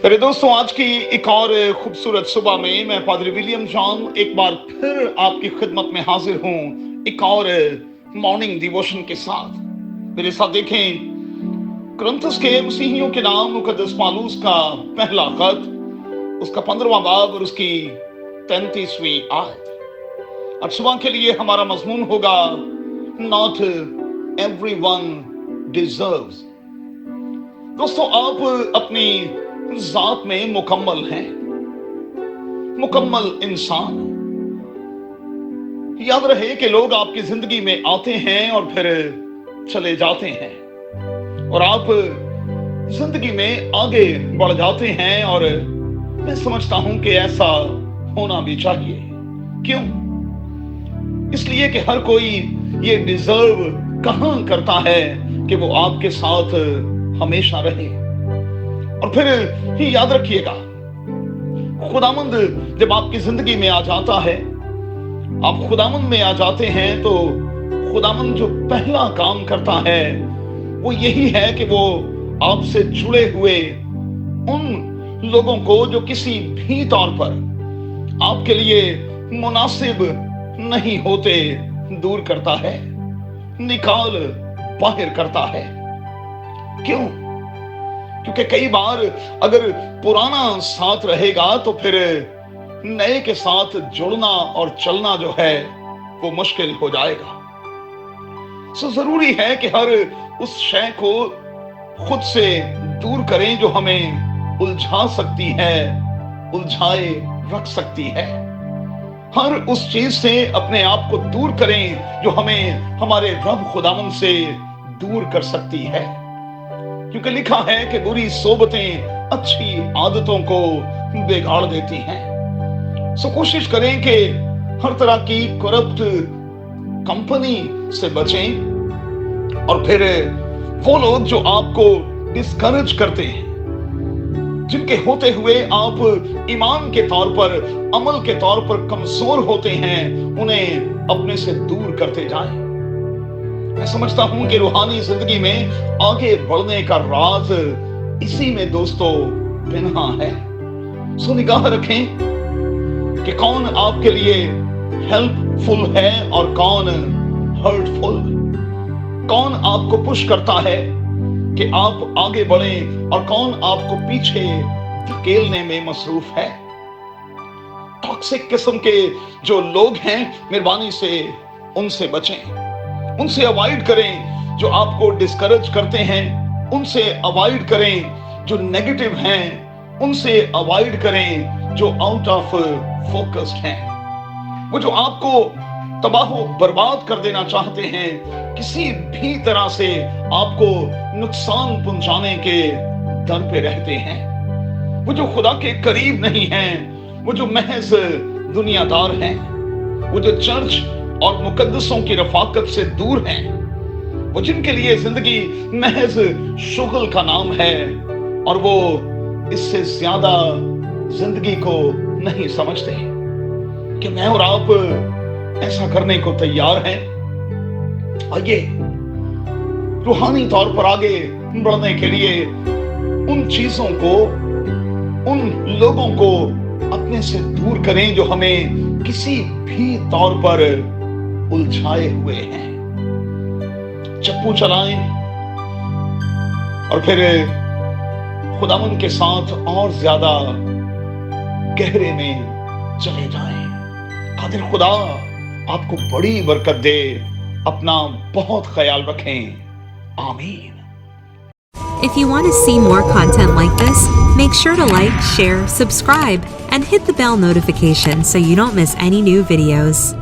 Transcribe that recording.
मेरे दोस्तों, आज की एक और खूबसूरत सुबह में मैं पादरी विलियम जॉन एक बार फिर आपकी खिदमत में हाजिर हूं, एक और मॉर्निंग डिवोशन के साथ। मेरे साथ देखें कुरिन्थुस के मसीहियों के नाम मुकद्दस पौलुस का पहला खत, उसका 15वां बाब और उसकी 33वीं आयत। आज सुबह के लिए हमारा मजमून होगा, नॉट एवरीवन डिजर्व्स। दोस्तों, आप अपनी जात में मुकम्मल हैं, मुकम्मल इंसान। याद रहे कि लोग आपकी जिंदगी में आते हैं और फिर चले जाते हैं, और आप जिंदगी में आगे बढ़ जाते हैं। और मैं समझता हूं कि ऐसा होना भी चाहिए। क्यों? इसलिए कि हर कोई ये डिजर्व कहां करता है कि वो आपके साथ हमेशा रहे। और फिर ही याद रखिएगा, खुदावंद जब आपकी जिंदगी में आ जाता है, आप खुदावंद में आ जाते हैं, तो खुदावंद जो पहला काम करता है वो यही है कि वो आपसे जुड़े हुए उन लोगों को जो किसी भी तौर पर आपके लिए मुनासिब नहीं होते, दूर करता है, निकाल बाहर करता है। क्यों? क्योंकि कई बार अगर पुराना साथ रहेगा तो फिर नए के साथ जुड़ना और चलना जो है वो मुश्किल हो जाएगा। सो जरूरी है कि हर उस शय को खुद से दूर करें जो हमें उलझा सकती है, उलझाए रख सकती है। हर उस चीज से अपने आप को दूर करें जो हमें हमारे रब खुदावंद से दूर कर सकती है। क्योंकि लिखा है कि बुरी सोबतें अच्छी आदतों को बिगाड़ देती हैं। सो कोशिश करें कि हर तरह की करप्ट कंपनी से बचें। और फिर वो लोग जो आपको डिस्करेज करते हैं, जिनके होते हुए आप ईमान के तौर पर, अमल के तौर पर कमजोर होते हैं, उन्हें अपने से दूर करते जाएं। मैं समझता हूं कि रूहानी जिंदगी में आगे बढ़ने का राज इसी में दोस्तों बिन्हा है। सो निगाह रखें कि कौन आपके लिए हेल्पफुल है और कौन हर्टफुल, कौन आपको पुश करता है कि आप आगे बढ़ें और कौन आपको पीछे धकेलने में मसरूफ है। टॉक्सिक किस्म के जो लोग हैं, मेहरबानी से उनसे बचें, उनसे अवॉइड करें जो आपको डिस्करेज करते हैं, उनसे अवॉइड करें जो नेगेटिव हैं, उनसे अवॉइड करें जो आउट ऑफ फोकस्ड हैं, वो जो आपको तबाह बर्बाद कर देना चाहते हैं, किसी भी तरह से आपको नुकसान पहुंचाने के दर पे रहते हैं, वो जो खुदा के करीब नहीं हैं, वो जो महज दुनियादार हैं, वो जो चर्च और मुकद्दसों की रफाकत से दूर हैं, वो जिनके लिए जिंदगी महज शुगल का नाम है और वो इससे ज्यादा जिंदगी को नहीं समझते। कि मैं और आप ऐसा करने को तैयार हैं? आइए रूहानी तौर पर आगे बढ़ने के लिए उन चीजों को, उन लोगों को अपने से दूर करें जो हमें किसी भी तौर पर उलझाए हुए हैं। चप्पू चलाएं और फिर खुदावंद के साथ और ज्यादा गहरे में चले जाएं। कादिर खुदा आपको बड़ी बरकत दे। अपना बहुत ख्याल रखें। आमीन। If you want to see more content like this, make sure to like, share, subscribe, and hit the bell notification so you don't miss any new videos.